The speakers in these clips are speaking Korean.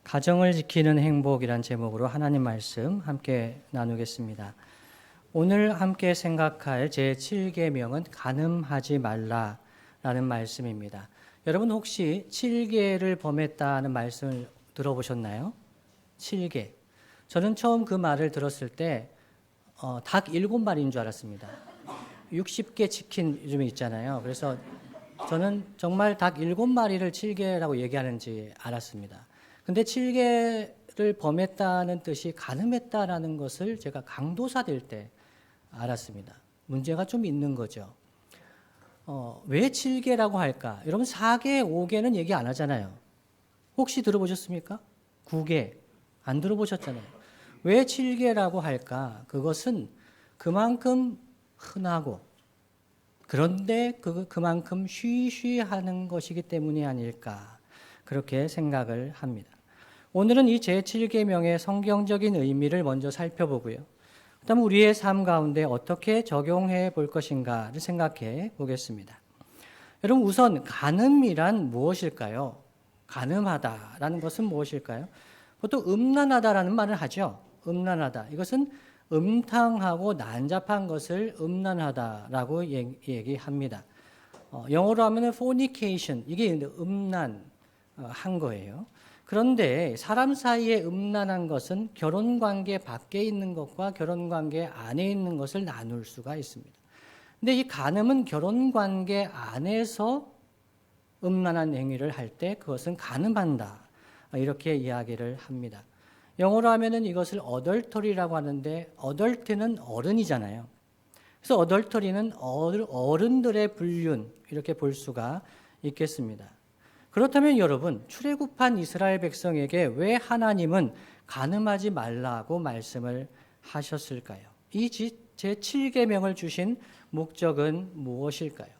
가정을 지키는 행복이란 제목으로 하나님 말씀 함께 나누겠습니다. 오늘 함께 생각할 제7계명은 간음하지 말라라는 말씀입니다. 여러분 혹시 7계를 범했다는 말씀을 들어보셨나요? 7계. 저는 처음 그 말을 들었을 때 닭 7마리인 줄 알았습니다. 60개 치킨 요즘에 있잖아요. 그래서 저는 정말 닭 7마리를 7계라고 얘기하는지 알았습니다. 근데 7계를 범했다는 뜻이 간음했다라는 것을 제가 강도사 될 때 알았습니다. 문제가 좀 있는 거죠. 왜 7계라고 할까? 여러분 4계, 5계는 얘기 안 하잖아요. 혹시 들어보셨습니까? 9계 안 들어보셨잖아요. 왜 7계라고 할까? 그것은 그만큼 흔하고 그런데 그만큼 쉬쉬하는 것이기 때문이 아닐까 그렇게 생각을 합니다. 오늘은 이 제7계명의 성경적인 의미를 먼저 살펴보고요. 그다음 우리의 삶 가운데 어떻게 적용해 볼 것인가를 생각해 보겠습니다. 여러분 우선 간음이란 무엇일까요? 간음하다라는 것은 무엇일까요? 보통 음란하다라는 말을 하죠. 음란하다. 이것은 음탕하고 난잡한 것을 음란하다라고 얘기합니다. 영어로 하면 fornication, 이게 음란한 거예요. 그런데 사람 사이에 음란한 것은 결혼관계 밖에 있는 것과 결혼관계 안에 있는 것을 나눌 수가 있습니다. 근데 이 간음은 결혼관계 안에서 음란한 행위를 할 때 그것은 간음한다. 이렇게 이야기를 합니다. 영어로 하면은 이것을 adultery라고 하는데 adult는 어른이잖아요. 그래서 adultery는 어른들의 불륜 이렇게 볼 수가 있겠습니다. 그렇다면 여러분 출애굽한 이스라엘 백성에게 왜 하나님은 간음하지 말라고 말씀을 하셨을까요? 이 제7계명을 주신 목적은 무엇일까요?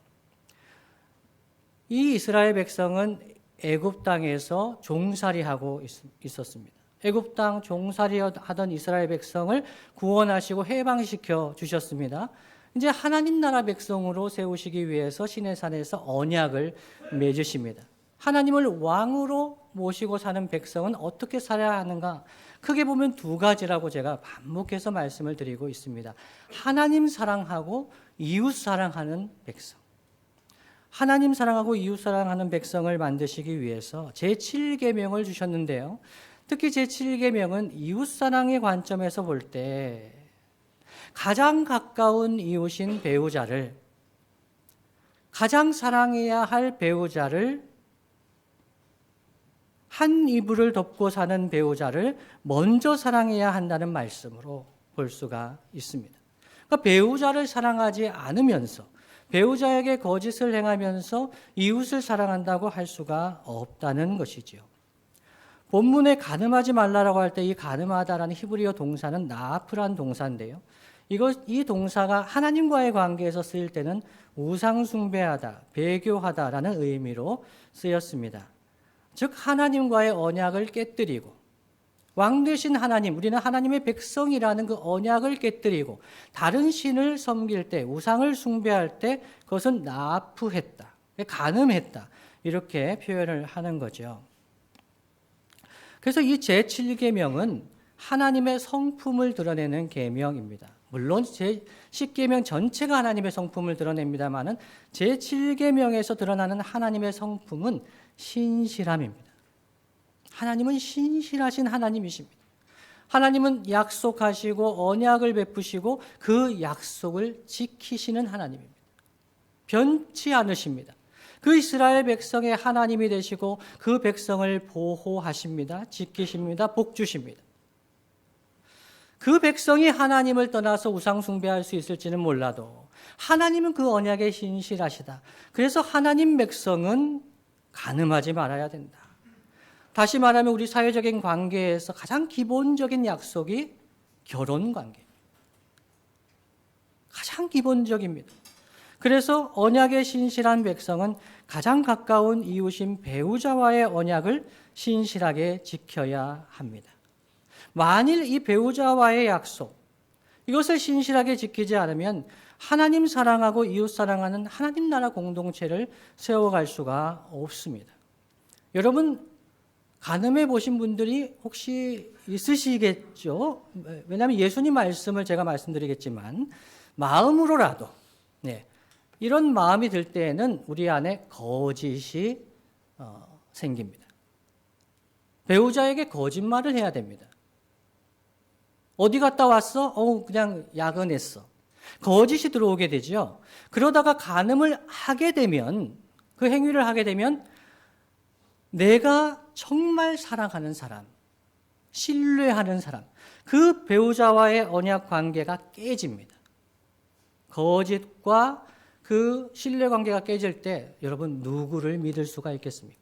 이 이스라엘 백성은 애굽 땅에서 종살이하고 있었습니다. 애굽 땅 종살이하던 이스라엘 백성을 구원하시고 해방시켜 주셨습니다. 이제 하나님 나라 백성으로 세우시기 위해서 시내산에서 언약을 맺으십니다. 하나님을 왕으로 모시고 사는 백성은 어떻게 살아야 하는가? 크게 보면 두 가지라고 제가 반복해서 말씀을 드리고 있습니다. 하나님 사랑하고 이웃 사랑하는 백성. 하나님 사랑하고 이웃 사랑하는 백성을 만드시기 위해서 제7계명을 주셨는데요. 특히 제7계명은 이웃 사랑의 관점에서 볼 때 가장 가까운 이웃인 배우자를, 가장 사랑해야 할 배우자를, 한 이불을 덮고 사는 배우자를 먼저 사랑해야 한다는 말씀으로 볼 수가 있습니다. 그러니까 배우자를 사랑하지 않으면서 배우자에게 거짓을 행하면서 이웃을 사랑한다고 할 수가 없다는 것이지요. 본문에 간음하지 말라라고 할 때 이 간음하다라는 히브리어 동사는 나프란 동사인데요. 이 동사가 하나님과의 관계에서 쓰일 때는 우상 숭배하다, 배교하다라는 의미로 쓰였습니다. 즉 하나님과의 언약을 깨뜨리고 왕 되신 하나님, 우리는 하나님의 백성이라는 그 언약을 깨뜨리고 다른 신을 섬길 때, 우상을 숭배할 때 그것은 나프했다, 간음했다 이렇게 표현을 하는 거죠. 그래서 이 제7계명은 하나님의 성품을 드러내는 계명입니다. 물론 제10계명 전체가 하나님의 성품을 드러냅니다마는 제7계명에서 드러나는 하나님의 성품은 신실함입니다. 하나님은 신실하신 하나님이십니다. 하나님은 약속하시고 언약을 베푸시고 그 약속을 지키시는 하나님입니다. 변치 않으십니다. 그 이스라엘 백성의 하나님이 되시고 그 백성을 보호하십니다. 지키십니다. 복 주십니다. 그 백성이 하나님을 떠나서 우상 숭배할 수 있을지는 몰라도 하나님은 그 언약에 신실하시다. 그래서 하나님 백성은 간음하지 말아야 된다. 다시 말하면 우리 사회적인 관계에서 가장 기본적인 약속이 결혼 관계. 가장 기본적입니다. 그래서 언약에 신실한 백성은 가장 가까운 이웃인 배우자와의 언약을 신실하게 지켜야 합니다. 만일 이 배우자와의 약속, 이것을 신실하게 지키지 않으면 하나님 사랑하고 이웃 사랑하는 하나님 나라 공동체를 세워갈 수가 없습니다. 여러분 가늠해 보신 분들이 혹시 있으시겠죠? 왜냐하면 예수님 말씀을 제가 말씀드리겠지만 마음으로라도 이런 마음이 들 때에는 우리 안에 거짓이 생깁니다. 배우자에게 거짓말을 해야 됩니다. 어디 갔다 왔어? 그냥 야근했어. 거짓이 들어오게 되죠. 그러다가 간음을 하게 되면, 그 행위를 하게 되면 내가 정말 사랑하는 사람, 신뢰하는 사람, 그 배우자와의 언약 관계가 깨집니다. 거짓과 그 신뢰 관계가 깨질 때 여러분 누구를 믿을 수가 있겠습니까?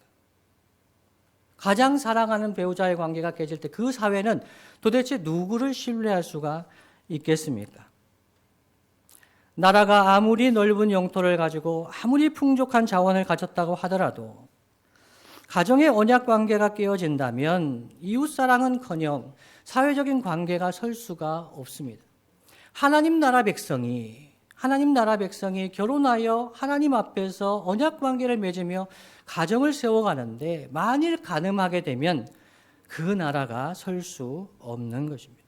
가장 사랑하는 배우자의 관계가 깨질 때 그 사회는 도대체 누구를 신뢰할 수가 있겠습니까? 나라가 아무리 넓은 영토를 가지고 아무리 풍족한 자원을 가졌다고 하더라도 가정의 언약 관계가 깨어진다면 이웃사랑은커녕 사회적인 관계가 설 수가 없습니다. 하나님 나라 백성이 결혼하여 하나님 앞에서 언약 관계를 맺으며 가정을 세워가는데 만일 간음하게 되면 그 나라가 설 수 없는 것입니다.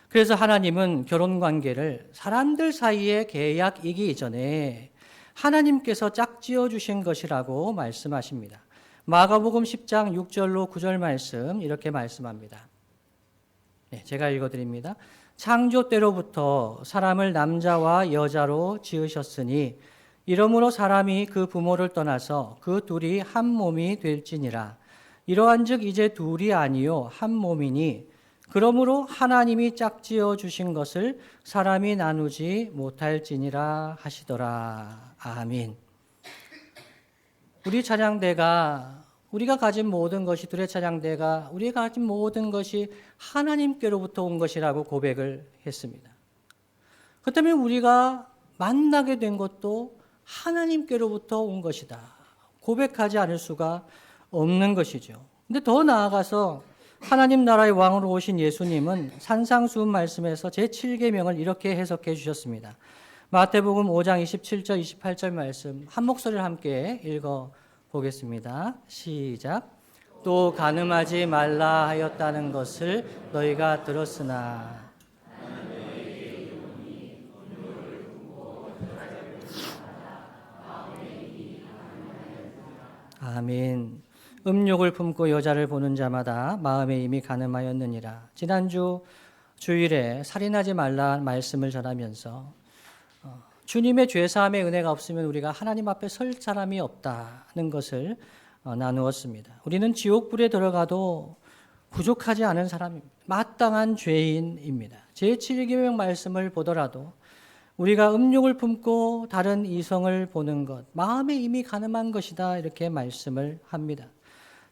그래서 하나님은 결혼 관계를 사람들 사이의 계약이기 이전에 하나님께서 짝지어 주신 것이라고 말씀하십니다. 마가복음 10장 6절로 9절 말씀 이렇게 말씀합니다. 제가 읽어드립니다. 창조 때로부터 사람을 남자와 여자로 지으셨으니 이러므로 사람이 그 부모를 떠나서 그 둘이 한 몸이 될지니라. 이러한즉 이제 둘이 아니요 한 몸이니 그러므로 하나님이 짝지어 주신 것을 사람이 나누지 못할지니라 하시더라. 아멘. 우리 찬양대가 우리가 가진 모든 것이 둘의 찬양대가 우리가 가진 모든 것이 하나님께로부터 온 것이라고 고백을 했습니다. 그렇다면 우리가 만나게 된 것도 하나님께로부터 온 것이다. 고백하지 않을 수가 없는 것이죠. 근데 더 나아가서 하나님 나라의 왕으로 오신 예수님은 산상수훈 말씀에서 제7계명을 이렇게 해석해 주셨습니다. 마태복음 5장 27절 28절 말씀 한 목소리를 함께 읽어 보겠습니다. 시작. 또 간음하지 말라 하였다는 것을 너희가 들었으나 아멘. 음욕을 품고 여자를 보는 자마다 마음에 이미 간음하였느니라. 지난주 주일에 살인하지 말라 말씀을 전하면서 주님의 죄사함의 은혜가 없으면 우리가 하나님 앞에 설 사람이 없다는 것을 나누었습니다. 우리는 지옥불에 들어가도 부족하지 않은 사람입니다. 마땅한 죄인입니다. 제7계명 말씀을 보더라도 우리가 음욕을 품고 다른 이성을 보는 것, 마음에 이미 간음한 것이다 이렇게 말씀을 합니다.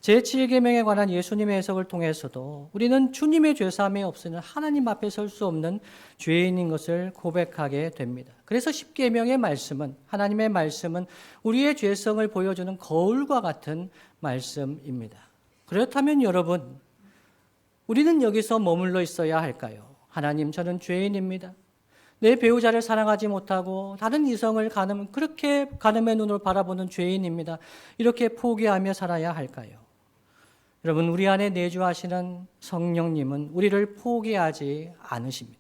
제7계명에 관한 예수님의 해석을 통해서도 우리는 주님의 죄사함이 없으면 하나님 앞에 설 수 없는 죄인인 것을 고백하게 됩니다. 그래서 10계명의 말씀은 하나님의 말씀은 우리의 죄성을 보여주는 거울과 같은 말씀입니다. 그렇다면 여러분, 우리는 여기서 머물러 있어야 할까요? 하나님, 저는 죄인입니다. 내 배우자를 사랑하지 못하고 다른 이성을 그렇게 간음의 눈으로 바라보는 죄인입니다. 이렇게 포기하며 살아야 할까요? 여러분, 우리 안에 내주하시는 성령님은 우리를 포기하지 않으십니다.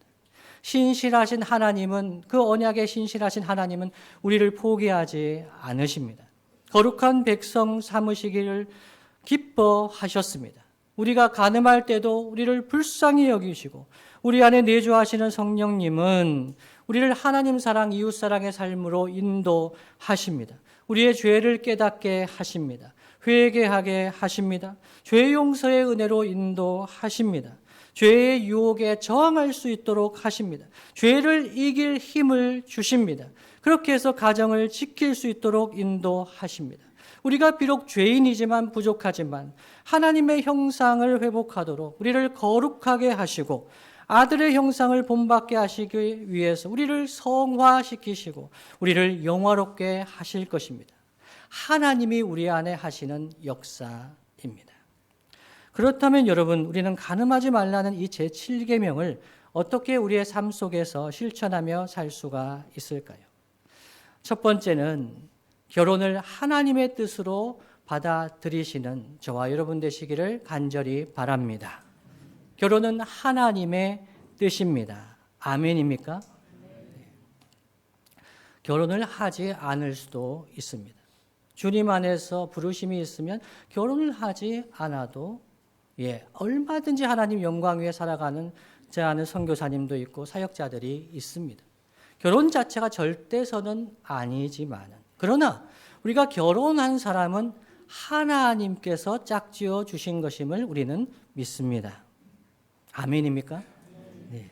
신실하신 하나님은, 그 언약에 신실하신 하나님은 우리를 포기하지 않으십니다. 거룩한 백성 삼으시기를 기뻐하셨습니다. 우리가 간음할 때도 우리를 불쌍히 여기시고 우리 안에 내주하시는 성령님은 우리를 하나님 사랑, 이웃 사랑의 삶으로 인도하십니다. 우리의 죄를 깨닫게 하십니다. 회개하게 하십니다. 죄 용서의 은혜로 인도하십니다. 죄의 유혹에 저항할 수 있도록 하십니다. 죄를 이길 힘을 주십니다. 그렇게 해서 가정을 지킬 수 있도록 인도하십니다. 우리가 비록 죄인이지만 부족하지만 하나님의 형상을 회복하도록 우리를 거룩하게 하시고 아들의 형상을 본받게 하시기 위해서 우리를 성화시키시고 우리를 영화롭게 하실 것입니다. 하나님이 우리 안에 하시는 역사입니다. 그렇다면 여러분, 우리는 간음하지 말라는 이 제7계명을 어떻게 우리의 삶 속에서 실천하며 살 수가 있을까요? 첫 번째는 결혼을 하나님의 뜻으로 받아들이시는 저와 여러분 되시기를 간절히 바랍니다. 결혼은 하나님의 뜻입니다. 아멘입니까? 네. 결혼을 하지 않을 수도 있습니다. 주님 안에서 부르심이 있으면 결혼을 하지 않아도 얼마든지 하나님 영광 위에 살아가는 제 아는 선교사님도 있고 사역자들이 있습니다. 결혼 자체가 절대선은 아니지만 그러나 우리가 결혼한 사람은 하나님께서 짝지어 주신 것임을 우리는 믿습니다. 아멘입니까? 네.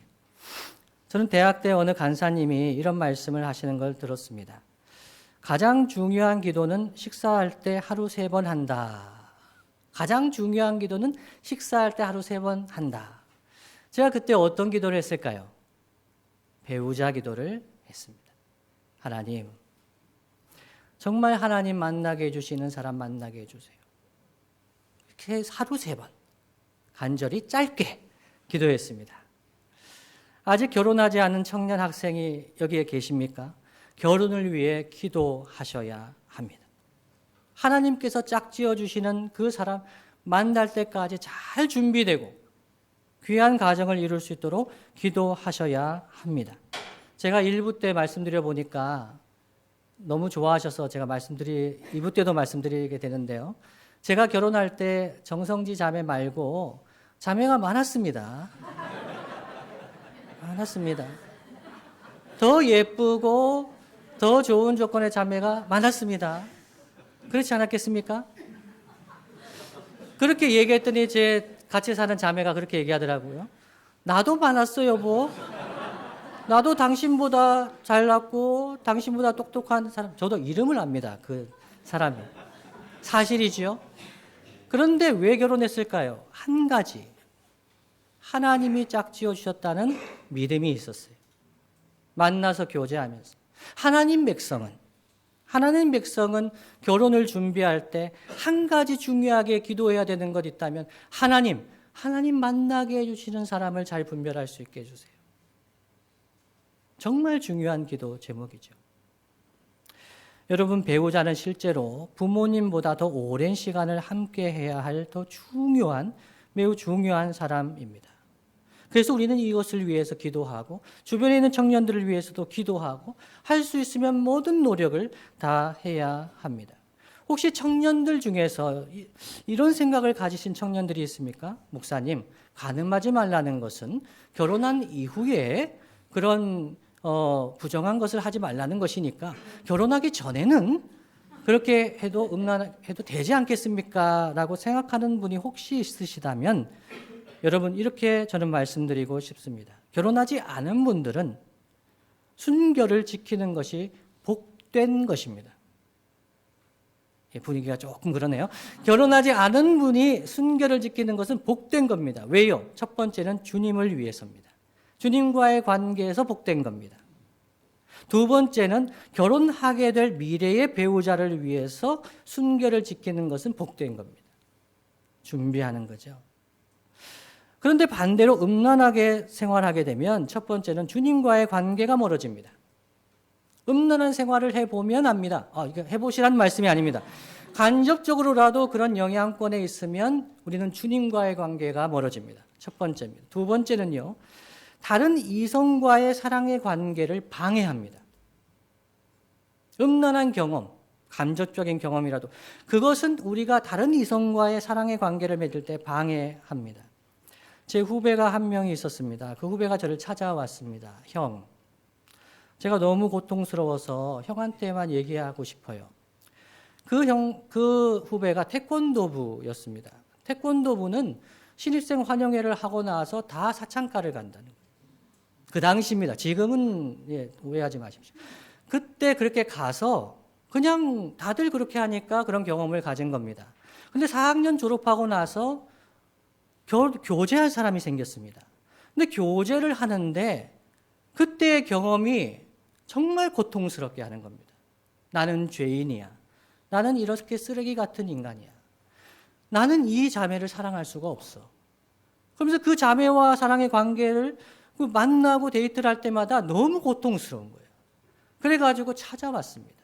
저는 대학 때 어느 간사님이 이런 말씀을 하시는 걸 들었습니다. 가장 중요한 기도는 식사할 때 하루 3번 한다. 가장 중요한 기도는 식사할 때 하루 3번 한다. 제가 그때 어떤 기도를 했을까요? 배우자 기도를 했습니다. 하나님, 정말 하나님 만나게 해주시는 사람 만나게 해주세요. 이렇게 하루 3번 간절히 짧게 기도했습니다. 아직 결혼하지 않은 청년 학생이 여기에 계십니까? 결혼을 위해 기도하셔야 합니다. 하나님께서 짝지어 주시는 그 사람 만날 때까지 잘 준비되고 귀한 가정을 이룰 수 있도록 기도하셔야 합니다. 제가 1부 때 말씀드려 보니까 너무 좋아하셔서 제가 2부 때도 말씀드리게 되는데요. 제가 결혼할 때 정성지 자매 말고 자매가 많았습니다. 많았습니다. 더 예쁘고 더 좋은 조건의 자매가 많았습니다. 그렇지 않았겠습니까? 그렇게 얘기했더니 제 같이 사는 자매가 그렇게 얘기하더라고요. 나도 많았어, 여보. 나도 당신보다 잘났고 당신보다 똑똑한 사람. 저도 이름을 압니다, 그 사람이. 사실이지요. 그런데 왜 결혼했을까요? 한 가지. 하나님이 짝지어 주셨다는 믿음이 있었어요. 만나서 교제하면서. 하나님 백성은 결혼을 준비할 때 한 가지 중요하게 기도해야 되는 것 있다면 하나님 만나게 해주시는 사람을 잘 분별할 수 있게 해주세요. 정말 중요한 기도 제목이죠. 여러분, 배우자는 실제로 부모님보다 더 오랜 시간을 함께 해야 할 더 매우 중요한 사람입니다. 그래서 우리는 이것을 위해서 기도하고 주변에 있는 청년들을 위해서도 기도하고 할 수 있으면 모든 노력을 다 해야 합니다. 혹시 청년들 중에서 이런 생각을 가지신 청년들이 있습니까? 목사님, 가늠하지 말라는 것은 결혼한 이후에 그런 부정한 것을 하지 말라는 것이니까 결혼하기 전에는 그렇게 해도 음란해도 되지 않겠습니까? 라고 생각하는 분이 혹시 있으시다면 여러분, 이렇게 저는 말씀드리고 싶습니다. 결혼하지 않은 분들은 순결을 지키는 것이 복된 것입니다. 분위기가 조금 그러네요. 결혼하지 않은 분이 순결을 지키는 것은 복된 겁니다. 왜요? 첫 번째는 주님을 위해서입니다. 주님과의 관계에서 복된 겁니다. 두 번째는 결혼하게 될 미래의 배우자를 위해서 순결을 지키는 것은 복된 겁니다. 준비하는 거죠. 그런데 반대로 음란하게 생활하게 되면 첫 번째는 주님과의 관계가 멀어집니다. 음란한 생활을 해보면 압니다. 이거 해보시라는 말씀이 아닙니다. 간접적으로라도 그런 영향권에 있으면 우리는 주님과의 관계가 멀어집니다. 첫 번째입니다. 두 번째는요, 다른 이성과의 사랑의 관계를 방해합니다. 음란한 경험, 간접적인 경험이라도 그것은 우리가 다른 이성과의 사랑의 관계를 맺을 때 방해합니다. 제 후배가 한 명이 있었습니다. 그 후배가 저를 찾아왔습니다. 형, 제가 너무 고통스러워서 형한테만 얘기하고 싶어요. 그 후배가 태권도부였습니다. 태권도부는 신입생 환영회를 하고 나서 다 사창가를 간다는 거예요. 그 당시입니다. 지금은 오해하지 마십시오. 그때 그렇게 가서 그냥 다들 그렇게 하니까 그런 경험을 가진 겁니다. 근데 4학년 졸업하고 나서 교제할 사람이 생겼습니다. 근데 교제를 하는데 그때의 경험이 정말 고통스럽게 하는 겁니다. 나는 죄인이야. 나는 이렇게 쓰레기 같은 인간이야. 나는 이 자매를 사랑할 수가 없어. 그러면서 그 자매와 사랑의 관계를 만나고 데이트를 할 때마다 너무 고통스러운 거예요. 그래가지고 찾아왔습니다.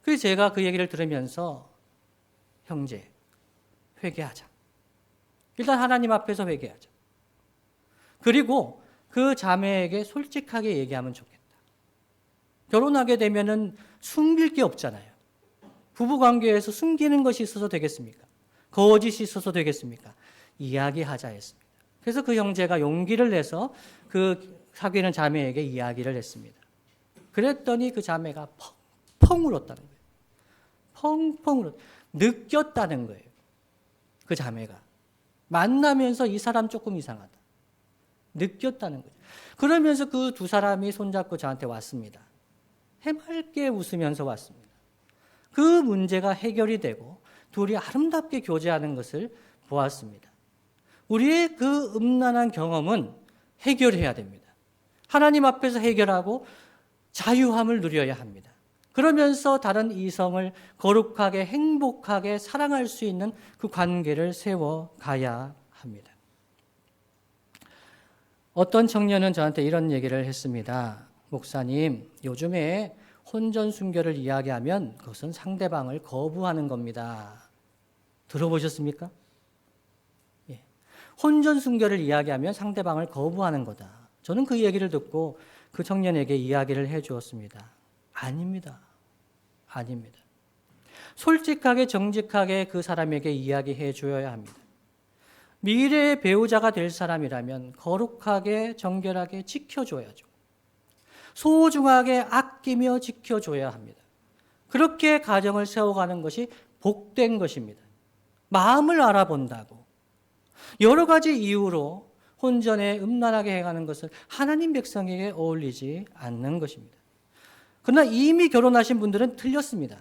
그래서 제가 그 얘기를 들으면서 형제, 회개하자. 일단 하나님 앞에서 회개하자. 그리고 그 자매에게 솔직하게 얘기하면 좋겠다. 결혼하게 되면은 숨길 게 없잖아요. 부부관계에서 숨기는 것이 있어서 되겠습니까? 거짓이 있어서 되겠습니까? 이야기하자 했습니다. 그래서 그 형제가 용기를 내서 그 사귀는 자매에게 이야기를 했습니다. 그랬더니 그 자매가 펑펑 울었다는 거예요. 펑펑 울었. 느꼈다는 거예요. 그 자매가. 만나면서 이 사람 조금 이상하다. 느꼈다는 거죠. 그러면서 그 두 사람이 손잡고 저한테 왔습니다. 해맑게 웃으면서 왔습니다. 그 문제가 해결이 되고 둘이 아름답게 교제하는 것을 보았습니다. 우리의 그 음란한 경험은 해결해야 됩니다. 하나님 앞에서 해결하고 자유함을 누려야 합니다. 그러면서 다른 이성을 거룩하게 행복하게 사랑할 수 있는 그 관계를 세워가야 합니다. 어떤 청년은 저한테 이런 얘기를 했습니다. 목사님, 요즘에 혼전 순결을 이야기하면 그것은 상대방을 거부하는 겁니다. 들어보셨습니까? 예. 혼전 순결을 이야기하면 상대방을 거부하는 거다. 저는 그 얘기를 듣고 그 청년에게 이야기를 해 주었습니다. 아닙니다. 아닙니다. 솔직하게 정직하게 그 사람에게 이야기해 줘야 합니다. 미래의 배우자가 될 사람이라면 거룩하게 정결하게 지켜줘야죠. 소중하게 아끼며 지켜줘야 합니다. 그렇게 가정을 세워가는 것이 복된 것입니다. 마음을 알아본다고 여러 가지 이유로 혼전에 음란하게 행하는 것은 하나님 백성에게 어울리지 않는 것입니다. 그러나 이미 결혼하신 분들은 틀렸습니다.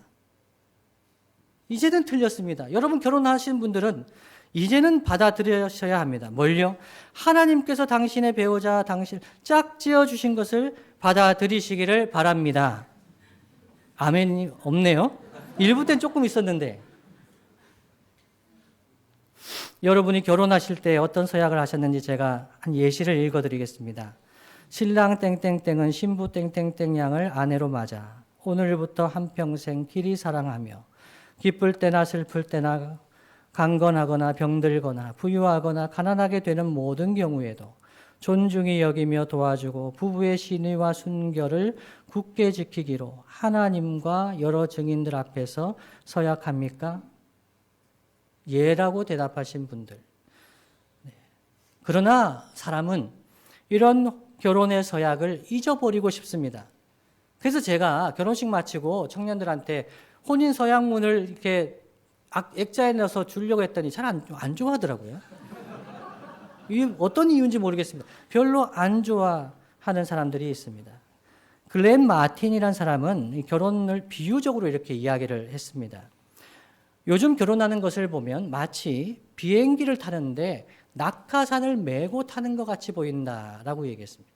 이제는 틀렸습니다. 여러분 결혼하신 분들은 이제는 받아들여셔야 합니다. 뭘요? 하나님께서 당신의 배우자, 당신 짝지어 주신 것을 받아들이시기를 바랍니다. 아멘이 없네요. 일부 땐 조금 있었는데. 여러분이 결혼하실 때 어떤 서약을 하셨는지 제가 한 예시를 읽어드리겠습니다. 신랑 땡땡땡은 신부 땡땡땡 양을 아내로 맞아 오늘부터 한평생 길이 사랑하며 기쁠 때나 슬플 때나 강건하거나 병들거나 부유하거나 가난하게 되는 모든 경우에도 존중히 여기며 도와주고 부부의 신의와 순결을 굳게 지키기로 하나님과 여러 증인들 앞에서 서약합니까? 예라고 대답하신 분들. 네. 그러나 사람은 이런 결혼의 서약을 잊어버리고 싶습니다. 그래서 제가 결혼식 마치고 청년들한테 혼인 서약문을 이렇게 액자에 넣어서 주려고 했더니 잘 안 좋아하더라고요. 이게 어떤 이유인지 모르겠습니다. 별로 안 좋아하는 사람들이 있습니다. 글렌 마틴이라는 사람은 결혼을 비유적으로 이렇게 이야기를 했습니다. 요즘 결혼하는 것을 보면 마치 비행기를 타는데 낙하산을 메고 타는 것 같이 보인다라고 얘기했습니다.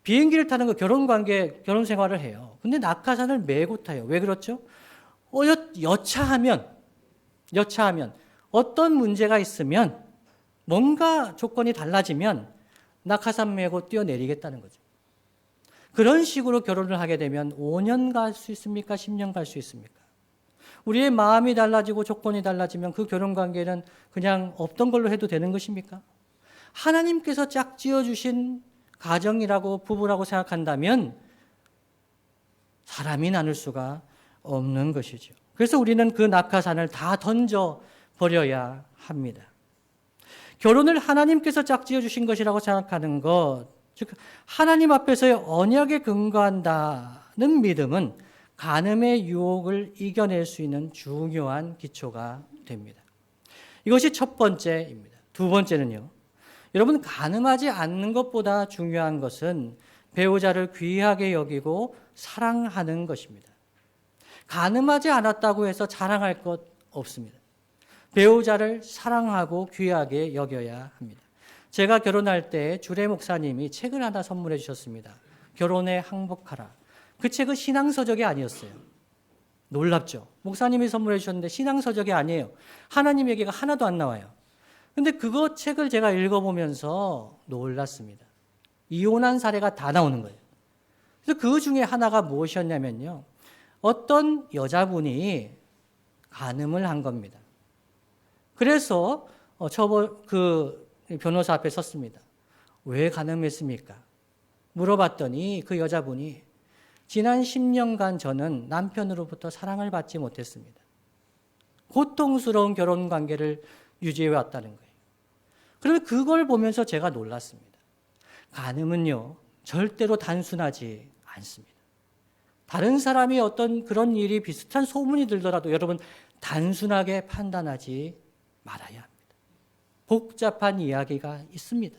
비행기를 타는 거 결혼 생활을 해요. 근데 낙하산을 메고 타요. 왜 그렇죠? 여차하면 어떤 문제가 있으면 뭔가 조건이 달라지면 낙하산 메고 뛰어내리겠다는 거죠. 그런 식으로 결혼을 하게 되면 5년 갈 수 있습니까? 10년 갈 수 있습니까? 우리의 마음이 달라지고 조건이 달라지면 그 결혼관계는 그냥 없던 걸로 해도 되는 것입니까? 하나님께서 짝지어 주신 가정이라고 부부라고 생각한다면 사람이 나눌 수가 없는 것이죠. 그래서 우리는 그 낙하산을 다 던져버려야 합니다. 결혼을 하나님께서 짝지어 주신 것이라고 생각하는 것, 즉 하나님 앞에서의 언약에 근거한다는 믿음은 간음의 유혹을 이겨낼 수 있는 중요한 기초가 됩니다. 이것이 첫 번째입니다. 두 번째는요. 여러분 간음하지 않는 것보다 중요한 것은 배우자를 귀하게 여기고 사랑하는 것입니다. 간음하지 않았다고 해서 자랑할 것 없습니다. 배우자를 사랑하고 귀하게 여겨야 합니다. 제가 결혼할 때 주례 목사님이 책을 하나 선물해 주셨습니다. 결혼에 항복하라. 그 책은 신앙서적이 아니었어요. 놀랍죠? 목사님이 선물해 주셨는데 신앙서적이 아니에요. 하나님 얘기가 하나도 안 나와요. 근데 그거 책을 제가 읽어보면서 놀랐습니다. 이혼한 사례가 다 나오는 거예요. 그래서 그 중에 하나가 무엇이었냐면요. 어떤 여자분이 간음을 한 겁니다. 그래서 그 변호사 앞에 섰습니다. 왜 간음했습니까? 물어봤더니 그 여자분이 지난 10년간 저는 남편으로부터 사랑을 받지 못했습니다. 고통스러운 결혼 관계를 유지해 왔다는 거예요. 그러면 그걸 보면서 제가 놀랐습니다. 간음은요, 절대로 단순하지 않습니다. 다른 사람이 어떤 그런 일이 비슷한 소문이 들더라도 여러분 단순하게 판단하지 말아야 합니다. 복잡한 이야기가 있습니다.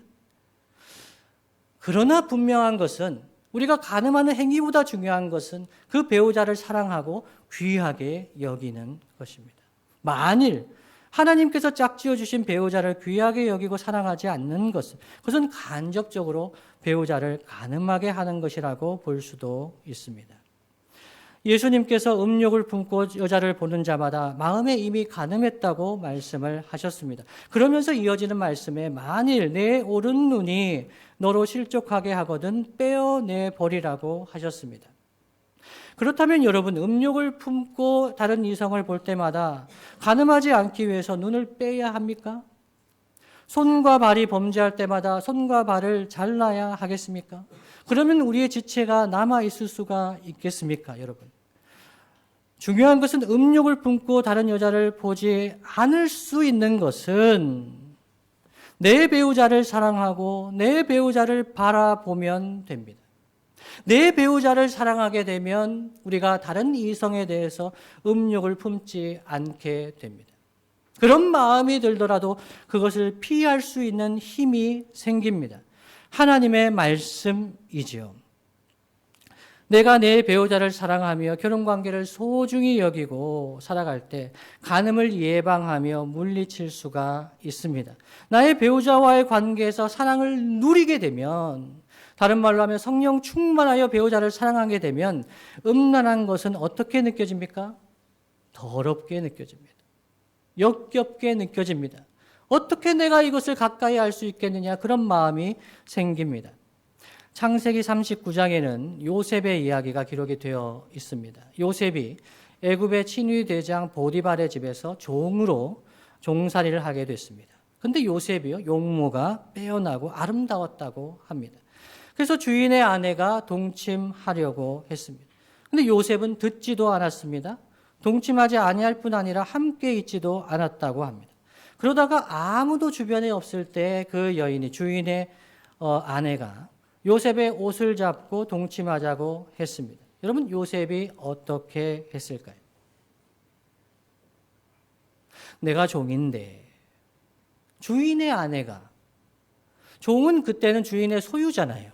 그러나 분명한 것은 우리가 간음하는 행위보다 중요한 것은 그 배우자를 사랑하고 귀하게 여기는 것입니다. 만일 하나님께서 짝지어 주신 배우자를 귀하게 여기고 사랑하지 않는 것은 그것은 간접적으로 배우자를 간음하게 하는 것이라고 볼 수도 있습니다. 예수님께서 음욕을 품고 여자를 보는 자마다 마음에 이미 간음했다고 말씀을 하셨습니다. 그러면서 이어지는 말씀에 만일 내 오른 눈이 너로 실족하게 하거든 빼어내 버리라고 하셨습니다. 그렇다면 여러분 음욕을 품고 다른 이성을 볼 때마다 간음하지 않기 위해서 눈을 빼야 합니까? 손과 발이 범죄할 때마다 손과 발을 잘라야 하겠습니까? 그러면 우리의 지체가 남아 있을 수가 있겠습니까, 여러분? 중요한 것은 음욕을 품고 다른 여자를 보지 않을 수 있는 것은 내 배우자를 사랑하고 내 배우자를 바라보면 됩니다. 내 배우자를 사랑하게 되면 우리가 다른 이성에 대해서 음욕을 품지 않게 됩니다. 그런 마음이 들더라도 그것을 피할 수 있는 힘이 생깁니다. 하나님의 말씀이지요. 내가 내 배우자를 사랑하며 결혼관계를 소중히 여기고 살아갈 때 간음을 예방하며 물리칠 수가 있습니다. 나의 배우자와의 관계에서 사랑을 누리게 되면, 다른 말로 하면 성령 충만하여 배우자를 사랑하게 되면 음란한 것은 어떻게 느껴집니까? 더럽게 느껴집니다. 역겹게 느껴집니다. 어떻게 내가 이것을 가까이 할 수 있겠느냐, 그런 마음이 생깁니다. 창세기 39장에는 요셉의 이야기가 기록이 되어 있습니다. 요셉이 애굽의 친위 대장 보디발의 집에서 종으로 종살이를 하게 됐습니다. 그런데 요셉이요, 용모가 빼어나고 아름다웠다고 합니다. 그래서 주인의 아내가 동침하려고 했습니다. 그런데 요셉은 듣지도 않았습니다. 동침하지 아니할 뿐 아니라 함께 있지도 않았다고 합니다. 그러다가 아무도 주변에 없을 때 그 여인이, 주인의 아내가 요셉의 옷을 잡고 동침하자고 했습니다. 여러분, 요셉이 어떻게 했을까요? 내가 종인데 주인의 아내가, 종은 그때는 주인의 소유잖아요.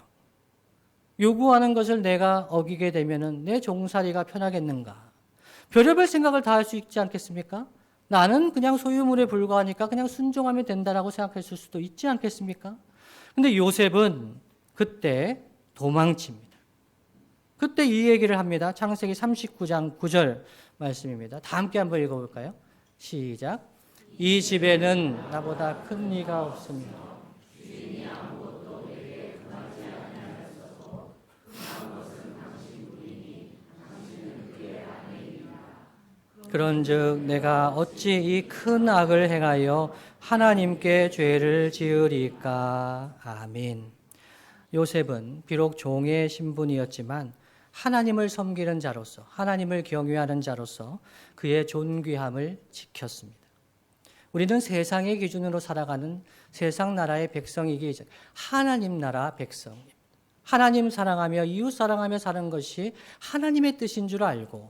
요구하는 것을 내가 어기게 되면 내 종살이가 편하겠는가? 별의별 생각을 다 할 수 있지 않겠습니까? 나는 그냥 소유물에 불과하니까 그냥 순종하면 된다라고 생각했을 수도 있지 않겠습니까? 근데 요셉은 그때 도망칩니다. 그때 이 얘기를 합니다. 창세기 39장 9절 말씀입니다. 다 함께 한번 읽어볼까요? 시작. 이 집에는 나보다 큰 이가 없습니다. 그런즉 내가 어찌 이 큰 악을 행하여 하나님께 죄를 지으리까. 아멘. 요셉은 비록 종의 신분이었지만 하나님을 섬기는 자로서, 하나님을 경외하는 자로서 그의 존귀함을 지켰습니다. 우리는 세상의 기준으로 살아가는 세상 나라의 백성이기 이전 하나님 나라 백성입니다. 하나님 사랑하며 이웃 사랑하며 사는 것이 하나님의 뜻인 줄 알고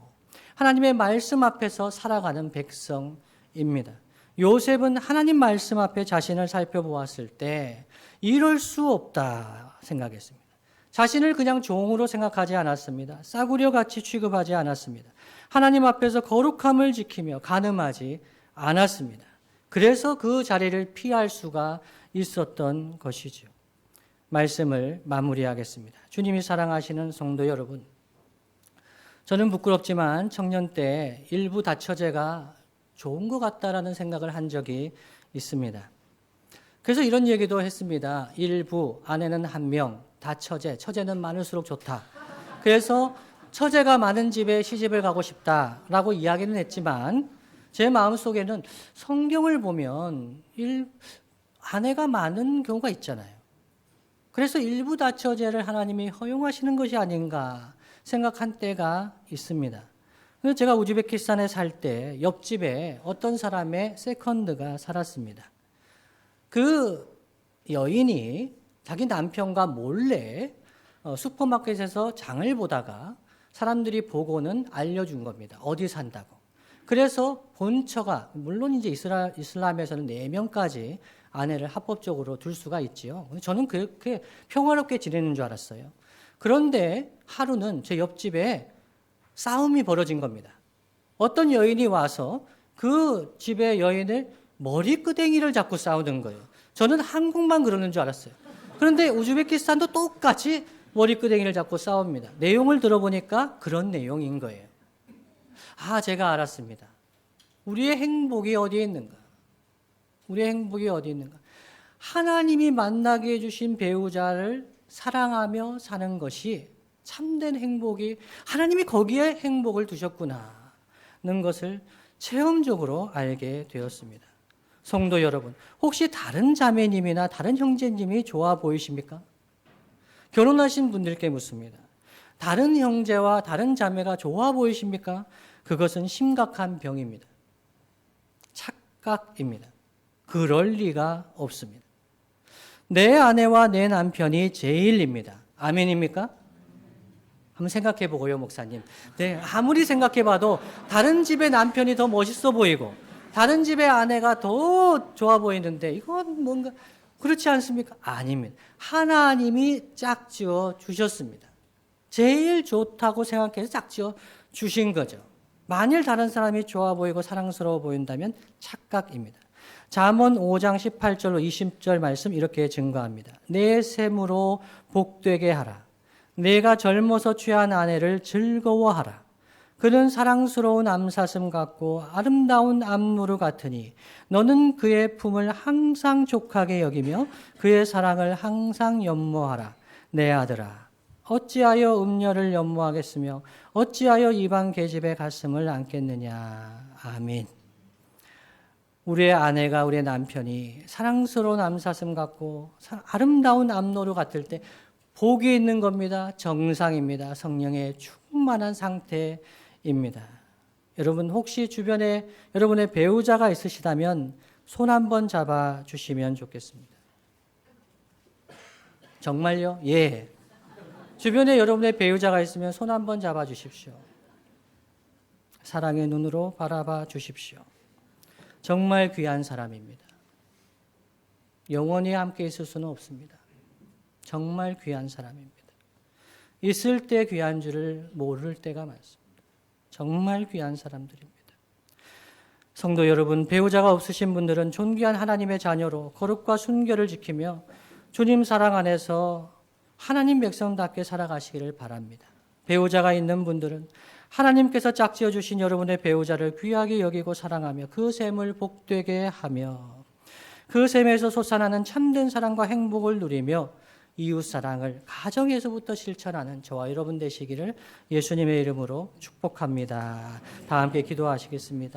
하나님의 말씀 앞에서 살아가는 백성입니다. 요셉은 하나님 말씀 앞에 자신을 살펴보았을 때 이럴 수 없다 생각했습니다. 자신을 그냥 종으로 생각하지 않았습니다. 싸구려 같이 취급하지 않았습니다. 하나님 앞에서 거룩함을 지키며 간음하지 않았습니다. 그래서 그 자리를 피할 수가 있었던 것이죠. 말씀을 마무리하겠습니다. 주님이 사랑하시는 성도 여러분, 저는 부끄럽지만 청년 때 일부 다처제가 좋은 것 같다라는 생각을 한 적이 있습니다. 그래서 이런 얘기도 했습니다. 일부, 아내는 한 명, 다처제, 처제는 많을수록 좋다. 그래서 처제가 많은 집에 시집을 가고 싶다라고 이야기는 했지만 제 마음속에는 성경을 보면 아내가 많은 경우가 있잖아요. 그래서 일부 다처제를 하나님이 허용하시는 것이 아닌가 생각한 때가 있습니다. 그래서 제가 우즈베키스탄에 살 때 옆집에 어떤 사람의 세컨드가 살았습니다. 그 여인이 자기 남편과 몰래 슈퍼마켓에서 장을 보다가 사람들이 보고는 알려준 겁니다. 어디 산다고. 그래서 본처가, 물론 이제 이슬람에서는 4명까지 아내를 합법적으로 둘 수가 있지요. 저는 그렇게 평화롭게 지내는 줄 알았어요. 그런데 하루는 제 옆집에 싸움이 벌어진 겁니다. 어떤 여인이 와서 그 집의 여인을 머리끄댕이를 잡고 싸우는 거예요. 저는 한국만 그러는 줄 알았어요. 그런데 우즈베키스탄도 똑같이 머리끄댕이를 잡고 싸웁니다. 내용을 들어보니까 그런 내용인 거예요. 제가 알았습니다. 우리의 행복이 어디에 있는가? 우리의 행복이 어디에 있는가? 하나님이 만나게 해주신 배우자를 사랑하며 사는 것이 참된 행복이, 하나님이 거기에 행복을 두셨구나는 것을 체험적으로 알게 되었습니다. 성도 여러분, 혹시 다른 자매님이나 다른 형제님이 좋아 보이십니까? 결혼하신 분들께 묻습니다. 다른 형제와 다른 자매가 좋아 보이십니까? 그것은 심각한 병입니다. 착각입니다. 그럴 리가 없습니다. 내 아내와 내 남편이 제일입니다. 아멘입니까? 한번 생각해 보고요, 목사님. 네, 아무리 생각해 봐도 다른 집의 남편이 더 멋있어 보이고 다른 집의 아내가 더 좋아 보이는데 이건 뭔가 그렇지 않습니까? 아닙니다. 하나님이 짝지어 주셨습니다. 제일 좋다고 생각해서 짝지어 주신 거죠. 만일 다른 사람이 좋아 보이고 사랑스러워 보인다면 착각입니다. 잠언 5장 18절로 20절 말씀 이렇게 증거합니다. 내 셈으로 복되게 하라. 내가 젊어서 취한 아내를 즐거워하라. 그는 사랑스러운 암사슴 같고 아름다운 암노루 같으니 너는 그의 품을 항상 족하게 여기며 그의 사랑을 항상 연모하라. 내 아들아, 어찌하여 음녀를 연모하겠으며 어찌하여 이방 계집의 가슴을 안겠느냐. 아멘. 우리의 아내가, 우리의 남편이 사랑스러운 암사슴 같고 아름다운 암노루 같을 때 복이 있는 겁니다. 정상입니다. 성령의 충만한 상태입니다. 여러분 혹시 주변에 여러분의 배우자가 있으시다면 손 한번 잡아주시면 좋겠습니다. 정말요? 예. 주변에 여러분의 배우자가 있으면 손 한번 잡아주십시오. 사랑의 눈으로 바라봐 주십시오. 정말 귀한 사람입니다. 영원히 함께 있을 수는 없습니다. 정말 귀한 사람입니다. 있을 때 귀한 줄을 모를 때가 많습니다. 정말 귀한 사람들입니다. 성도 여러분, 배우자가 없으신 분들은 존귀한 하나님의 자녀로 거룩과 순결을 지키며 주님 사랑 안에서 하나님 백성답게 살아가시기를 바랍니다. 배우자가 있는 분들은 하나님께서 짝지어 주신 여러분의 배우자를 귀하게 여기고 사랑하며 그 셈을 복되게 하며 그 셈에서 솟아나는 참된 사랑과 행복을 누리며 이웃사랑을 가정에서부터 실천하는 저와 여러분 되시기를 예수님의 이름으로 축복합니다. 다 함께 기도하시겠습니다.